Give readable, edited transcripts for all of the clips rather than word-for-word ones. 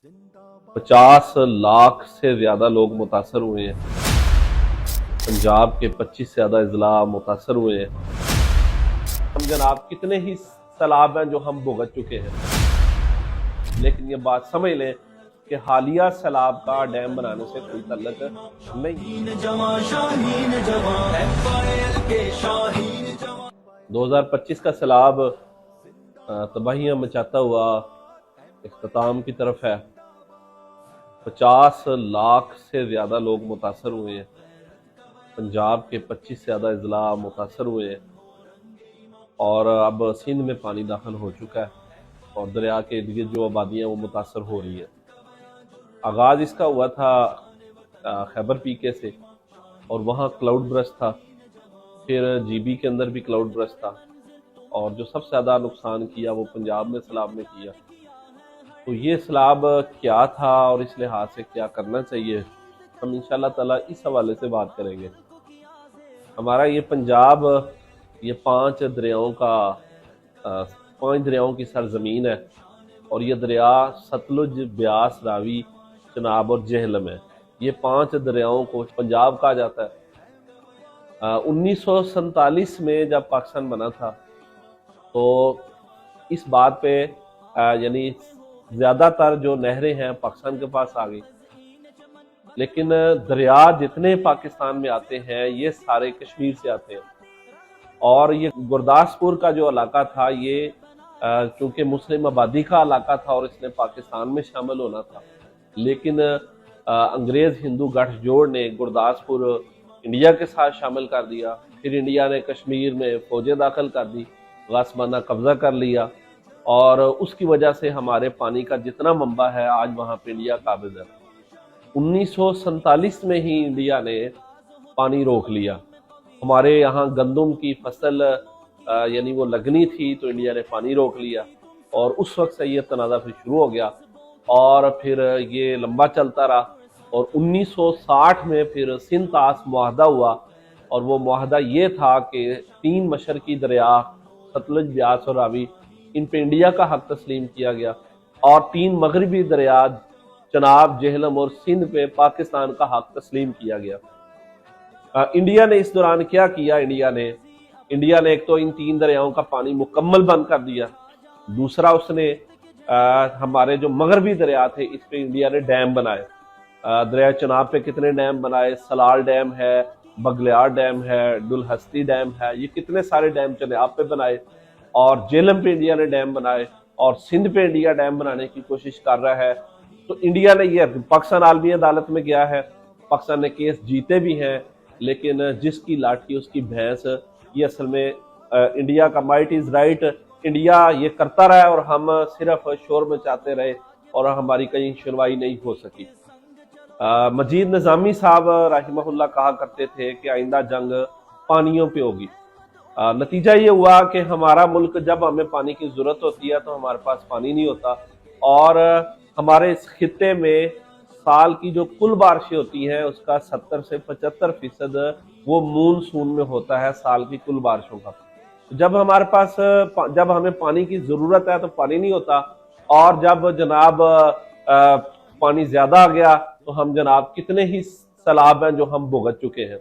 50 लाख से ज़्यादा लोग मुतासर हुए हैं। पंजाब के 25 से ज़्यादा अजला मुतासर हुए हैं। हम जनाब कितने ही सैलाब हैं जो हम भुगत चुके हैं, लेकिन ये बात समझ लें कि हालिया सैलाब का डैम बनाने से कोई तल्लक नहीं। 2025 का सैलाब तबाहियां मचाता हुआ इख्तिताम की तरफ है। 50 लाख से ज़्यादा लोग मुतासर हुए हैं। पंजाब के 25 से ज़्यादा अजला मुतासर हुए हैं और अब सिंध में पानी दाखिल हो चुका है और दरिया के इर्द गिर्द जो आबादियाँ वो मुतासर हो रही है। आगाज़ इसका हुआ था खैबर पीके से और वहाँ क्लाउड ब्रस्ट था, फिर जीबी के अंदर भी क्लाउड ब्रस्ट था और जो सबसे ज़्यादा नुकसान किया वो पंजाब में सैलाब ने किया। तो ये सैलाब क्या था और इस लिहाज से क्या करना चाहिए, हम इंशाअल्लाह ताला इस हवाले से बात करेंगे। हमारा ये पंजाब ये 5 दरियाओं की सरजमीन है और ये दरिया सतलुज, ब्यास, रावी, चनाब और जेहलम है। ये 5 दरियाओं को पंजाब कहा जाता है। 1947 में जब पाकिस्तान बना था तो इस बात पे यानी ज़्यादातर जो नहरें हैं पाकिस्तान के पास आ गई, लेकिन दरिया जितने पाकिस्तान में आते हैं ये सारे कश्मीर से आते हैं। और ये गुरदासपुर का जो इलाका था ये चूँकि मुस्लिम आबादी का इलाका था और इसने पाकिस्तान में शामिल होना था, लेकिन अंग्रेज़ हिंदू गठजोड़ ने गुरदासपुर इंडिया के साथ शामिल कर दिया। फिर इंडिया ने कश्मीर में फौजें दाखिल कर दी, गासबाना कब्जा कर लिया और उसकी वजह से हमारे पानी का जितना मंबा है आज वहाँ पे इंडिया काबिज है। 1947 में ही इंडिया ने पानी रोक लिया। हमारे यहाँ गंदम की फसल यानी वो लगनी थी तो इंडिया ने पानी रोक लिया और उस वक्त से ये तनाज़ा फिर शुरू हो गया और फिर ये लंबा चलता रहा और 1960 में फिर सिंध तास मुआहदा हुआ और वो मुआहदा ये था कि 3 मशरकी दरिया सतलुज, ब्यास और रावी, इन पे इंडिया का हक तस्लीम किया गया और 3 मगरबी दरिया चनाब, जेहलम और सिंध पे पाकिस्तान का हक तस्लीम किया गया। इंडिया ने इस दौरान क्या किया, इंडिया ने एक तो इन 3 दरियाओं का पानी मुकम्मल बंद कर दिया, दूसरा उसने हमारे जो मगरबी दरिया थे इस पे इंडिया ने डैम बनाए। दरिया चनाब पे कितने डैम बनाए, सलाल डैम है, बगलियार डैम है, दुलहस्ती डैम है, ये कितने सारे डैम चनाब पे बनाए और जेहलम पे इंडिया ने डैम बनाए और सिंध पे इंडिया डैम बनाने की कोशिश कर रहा है। तो इंडिया ने ये पाकिस्तान आलमी अदालत में गया है, पाकिस्तान ने केस जीते भी हैं, लेकिन जिसकी लाठी उसकी भैंस, ये असल में इंडिया का माइट इज राइट, इंडिया ये करता रहा और हम सिर्फ शोर मचाते रहे और हमारी कहीं सुनवाई नहीं हो सकी। मजीद निज़ामी साहब रहमहुल्लाह कहा करते थे कि आइंदा जंग पानियों पे होगी। नतीजा ये हुआ कि हमारा मुल्क जब हमें पानी की ज़रूरत होती है तो हमारे पास पानी नहीं होता और हमारे इस खित्ते में साल की जो कुल बारिशें होती हैं उसका 70 से 75% वो मूनसून में होता है साल की कुल बारिशों का। जब हमारे पास जब हमें पानी की ज़रूरत है तो पानी नहीं होता और जब जनाब पानी ज़्यादा आ गया तो हम जनाब कितने ही सैलाब हैं जो हम भुगत चुके हैं।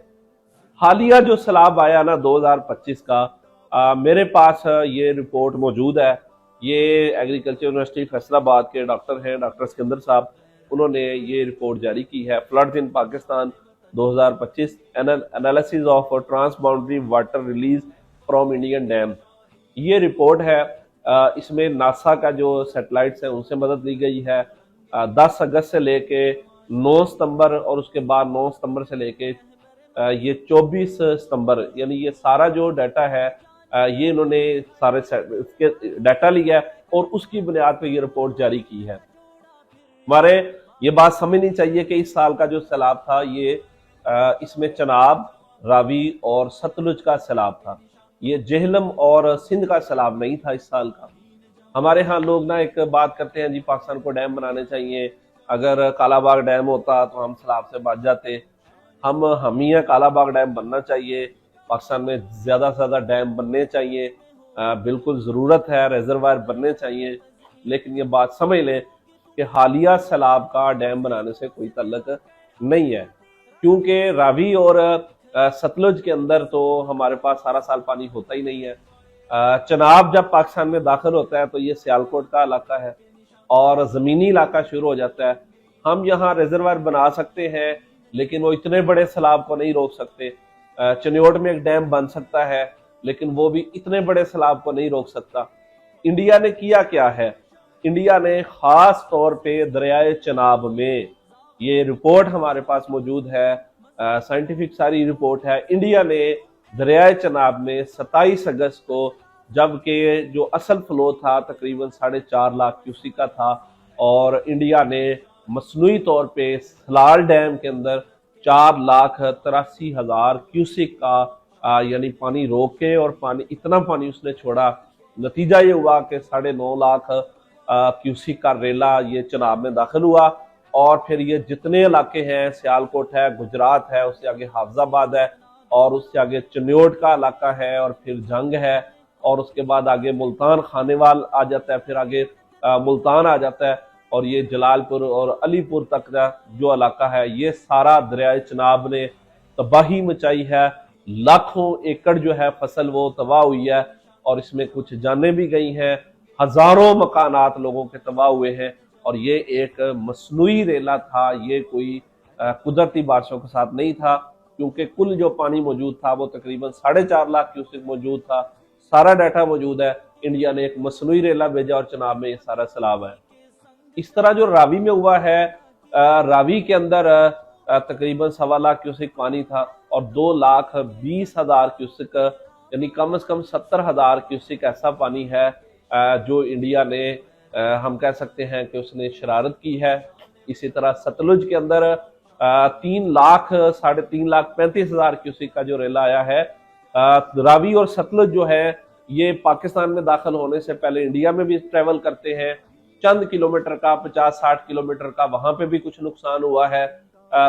हालिया जो सैलाब आया ना 2025 का, मेरे पास ये रिपोर्ट मौजूद है। ये एग्रीकल्चर यूनिवर्सिटी फैसलाबाद के डॉक्टर हैं, डॉक्टर सिकंदर साहब, उन्होंने ये रिपोर्ट जारी की है। Floods in Pakistan 2025 analysis of transboundary water release from Indian dam, ये रिपोर्ट है। इसमें नासा का जो सैटेलाइट्स हैं उनसे मदद ली गई है। 10 अगस्त से लेके 9 सितंबर और उसके बाद 9 सितंबर से लेके ये 24 सितंबर, यानी ये सारा जो डाटा है ये इन्होंने सारे इसके डाटा लिया है और उसकी बुनियाद पर ये रिपोर्ट जारी की है। हमारे ये बात समझनी चाहिए कि इस साल का जो सैलाब था ये इसमें चनाब, रावी और सतलुज का सैलाब था, ये जेहलम और सिंध का सैलाब नहीं था इस साल का। हमारे यहाँ लोग ना एक बात करते हैं जी पाकिस्तान को डैम बनाने चाहिए, अगर कालाबाग डैम होता तो हम सैलाब से बच जाते। हम ही है, कालाबाग डैम बनना चाहिए, पाकिस्तान में ज़्यादा से ज़्यादा डैम बनने चाहिए, बिल्कुल ज़रूरत है, रिजर्वायर बनने चाहिए, लेकिन ये बात समझ लें कि हालिया सैलाब का डैम बनाने से कोई ताल्लुक नहीं है, क्योंकि रावी और सतलुज के अंदर तो हमारे पास सारा साल पानी होता ही नहीं है। चनाब जब पाकिस्तान में दाखिल होता है तो ये सियालकोट का इलाका है और ज़मीनी इलाका शुरू हो जाता है। हम यहाँ रिजर्वायर बना सकते हैं लेकिन वो इतने बड़े सैलाब को नहीं रोक सकते। चनियोट में एक डैम बन सकता है लेकिन वो भी इतने बड़े सैलाब को नहीं रोक सकता। इंडिया ने किया क्या है? इंडिया ने खास तौर पे दरियाए चनाब में, ये रिपोर्ट हमारे पास मौजूद है, साइंटिफिक सारी रिपोर्ट है, इंडिया ने दरियाए चनाब में 27 अगस्त को, जबकि जो असल फ्लो था तकरीबन 4.5 लाख क्यूसिक का था, और इंडिया ने मसनूई तौर पे सलाल डैम के अंदर 4,83,000 क्यूसिक का यानी पानी रोक के, और इतना पानी उसने छोड़ा, नतीजा ये हुआ कि 9.5 लाख क्यूसिक का रेला ये चनाब में दाखिल हुआ। और फिर ये जितने इलाके हैं, सियालकोट है, गुजरात है, उससे आगे हाफजाबाद है, और उससे आगे चनियोट का इलाका है, और फिर जंग है, और उसके बाद आगे मुल्तान खानेवाल आ जाता है, फिर आगे मुल्तान आ जाता है, और ये जलालपुर और अलीपुर तक का जो इलाका है, ये सारा दरियाए चनाब ने तबाही मचाई है। लाखों एकड़ जो है फसल वो तबाह हुई है, और इसमें कुछ जानें भी गई हैं, हजारों मकानात लोगों के तबाह हुए हैं। और ये एक मसनूई रेला था, ये कोई कुदरती बारिशों के साथ नहीं था, क्योंकि कुल जो पानी मौजूद था वो तकरीबन 4.5 लाख क्यूसेक मौजूद था। सारा डाटा मौजूद है। इंडिया ने एक मसनूई रेला भेजा और चनाब में ये सारा सैलाब है। इस तरह जो रावी में हुआ है, रावी के अंदर तकरीबन 1.25 लाख क्यूसेक पानी था, और 2,20,000 क्यूसेक यानी कम से कम 70,000 क्यूसेक ऐसा पानी है जो इंडिया ने, हम कह सकते हैं कि उसने शरारत की है। इसी तरह सतलुज के अंदर 3 लाख 3.5 लाख 35,000 क्यूसेक का जो रेला आया है। रावी और सतलुज जो है ये पाकिस्तान में दाखिल होने से पहले इंडिया में भी ट्रेवल करते हैं, चंद किलोमीटर का, 50-60 किलोमीटर का, वहां पे भी कुछ नुकसान हुआ है।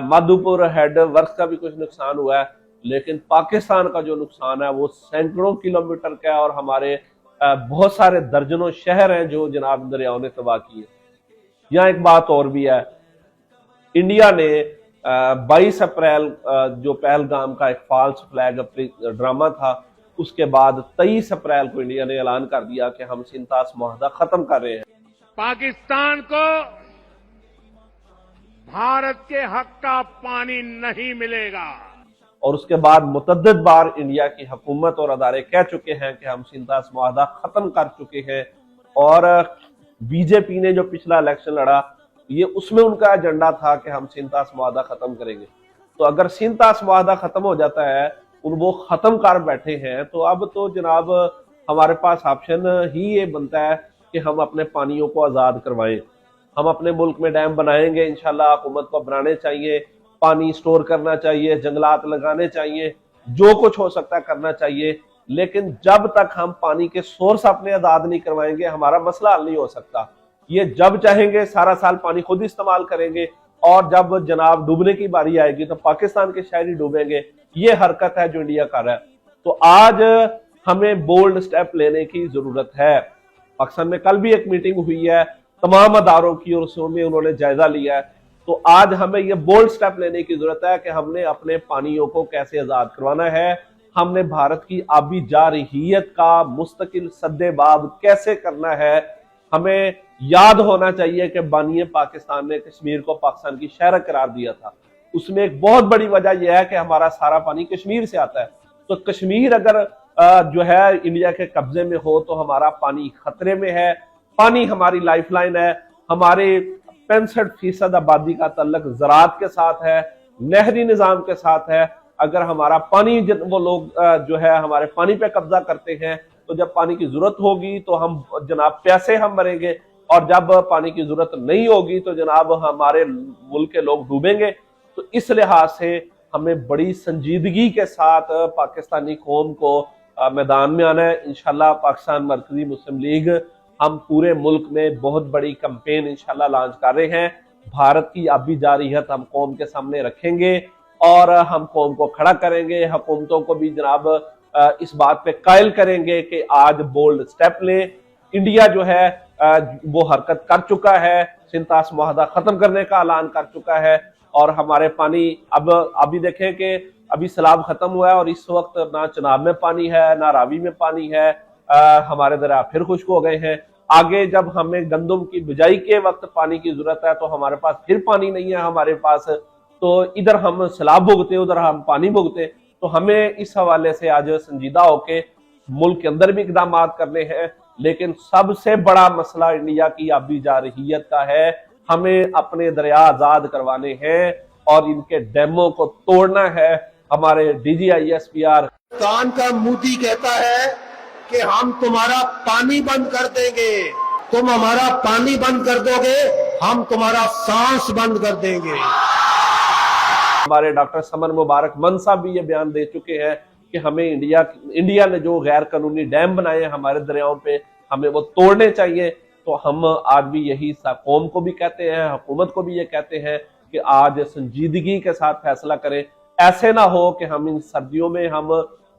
माधोपुर हेड वर्क का भी कुछ नुकसान हुआ है, लेकिन पाकिस्तान का जो नुकसान है वो सैकड़ों किलोमीटर का है, और हमारे बहुत सारे दर्जनों शहर हैं जो जनाब दरियाओं ने तबाह किए। यहाँ एक बात और भी है, इंडिया ने 22 अप्रैल जो पहलगाम का एक फॉल्स फ्लैग ड्रामा था, उसके बाद 23 अप्रैल को इंडिया ने ऐलान कर दिया कि हम सिंतास मुआहदा खत्म कर रहे हैं। पाकिस्तान को भारत के हक का पानी नहीं मिलेगा। और उसके बाद मुतद्दिद बार इंडिया की हुकूमत और अदारे कह चुके हैं कि हम सिंतास मुआहदा खत्म कर चुके हैं। और बीजेपी ने जो पिछला इलेक्शन लड़ा, ये उसमें उनका एजेंडा था कि हम सिंतास मुआहदा खत्म करेंगे। तो अगर सिंतास मुआहदा खत्म हो जाता है, वो खत्म कर बैठे हैं, तो अब तो जनाब हमारे पास ऑप्शन ही ये बनता है कि हम अपने पानियों को आज़ाद करवाएं। हम अपने मुल्क में डैम बनाएंगे, इंशाल्लाह हुकूमत को बनाने चाहिए, पानी स्टोर करना चाहिए, जंगलात लगाने चाहिए, जो कुछ हो सकता है करना चाहिए। लेकिन जब तक हम पानी के सोर्स अपने आजाद नहीं करवाएंगे, हमारा मसला हल नहीं हो सकता। ये जब चाहेंगे सारा साल पानी खुद इस्तेमाल करेंगे, और जब जनाब डूबने की बारी आएगी तो पाकिस्तान के शहरी डूबेंगे। ये हरकत है जो इंडिया कर रहा है। तो आज हमें बोल्ड स्टेप लेने की जरूरत है। पाकिस्तान में कल भी एक मीटिंग हुई है तमाम अदारों की, और उसमें उन्होंने जायजा लिया है। तो आज हमें यह बोल्ड स्टेप लेने की जरूरत है कि हमने अपने पानियों को कैसे आजाद करवाना है, हमने भारत की आबी जारहियत का मुस्तकिल सद्देबाब कैसे करना है। हमें याद होना चाहिए कि बानिए पाकिस्तान ने कश्मीर को पाकिस्तान की शहर करार दिया था। उसमें एक बहुत बड़ी वजह यह है कि हमारा सारा पानी कश्मीर से आता है। तो कश्मीर अगर जो है इंडिया के कब्जे में हो तो हमारा पानी खतरे में है। पानी हमारी लाइफलाइन है। हमारे 65% आबादी का तल्लक ज़राअत के साथ है, नहरी निज़ाम के साथ है। अगर हमारा पानी, वो लोग जो है हमारे पानी पे कब्जा करते हैं, तो जब पानी की जरूरत होगी तो हम जनाब प्यासे हम मरेंगे, और जब पानी की जरूरत नहीं होगी तो जनाब हमारे मुल्क के लोग डूबेंगे। तो इस लिहाज से हमें बड़ी संजीदगी के साथ पाकिस्तानी कौम को मैदान में आना है। इंशाल्लाह पाकिस्तान मरकजी मुस्लिम लीग हम पूरे मुल्क में बहुत बड़ी कैंपेन इंशाल्लाह लॉन्च कर रहे हैं। भारत की आबी जारहियत हम कौम के सामने रखेंगे और हम कौम को खड़ा करेंगे। हुकूमतों को भी जनाब इस बात पे कायल करेंगे कि आज बोल्ड स्टेप लें, इंडिया जो है वो हरकत कर चुका है, सिंतास मुआहदा खत्म करने का ऐलान कर चुका है। और हमारे पानी अब अभी देखें कि अभी सैलाब खत्म हुआ है और इस वक्त ना चनाब में पानी है ना रावी में पानी है, हमारे दरिया फिर खुश्क हो गए हैं। आगे जब हमें गंदम की बिजाई के वक्त पानी की जरूरत है तो हमारे पास फिर पानी नहीं है हमारे पास, तो इधर हम सैलाब भुगते उधर हम पानी भुगते। तो हमें इस हवाले से आज संजीदा होके मुल्क के अंदर भी इकदाम करने हैं, लेकिन सबसे बड़ा मसला इंडिया की आबी जारहियत का है। हमें अपने दरिया आजाद करवाने हैं और इनके डैमों को तोड़ना है। हमारे DGISPR पाकिस्तान का मोदी कहता है कि हम तुम्हारा पानी बंद कर देंगे, तुम हमारा पानी बंद कर दोगे, हम तुम्हारा सांस बंद कर देंगे। हमारे डॉक्टर समर मुबारक मन साहब भी ये बयान दे चुके हैं कि हमें इंडिया ने जो गैर कानूनी डैम बनाए हैं हमारे दरियाओं पे, हमें वो तोड़ने चाहिए। तो हम आज भी यही कौम को भी कहते हैं, हुकूमत को भी ये कहते हैं कि आज संजीदगी के साथ फैसला करें। ऐसे ना हो कि हम इन सर्दियों में हम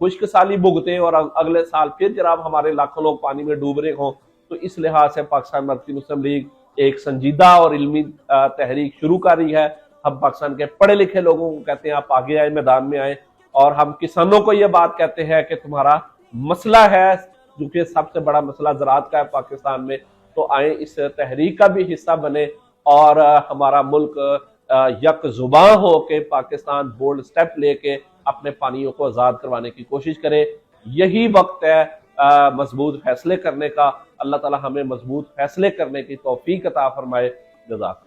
खुश्क साली भुगते और अगले साल फिर जनाब हमारे लाखों लोग पानी में डूब रहे हों। तो इस लिहाज से पाकिस्तान मरकज़ी मुस्लिम लीग एक संजीदा और इल्मी तहरीक शुरू कर रही है। हम पाकिस्तान के पढ़े लिखे लोगों को कहते हैं आप आगे आए, मैदान में आए, और हम किसानों को ये बात कहते हैं कि तुम्हारा मसला है जो कि सबसे बड़ा मसला ज़राअत का है पाकिस्तान में, तो आए इस तहरीक का भी हिस्सा बने और हमारा मुल्क यक जुबान हो के पाकिस्तान बोल्ड स्टेप लेके अपने पानियों को आज़ाद करवाने की कोशिश करे। यही वक्त है मजबूत फैसले करने का। अल्लाह ताला हमें मजबूत फैसले करने की तौफीक अता फरमाए। जज़ाक।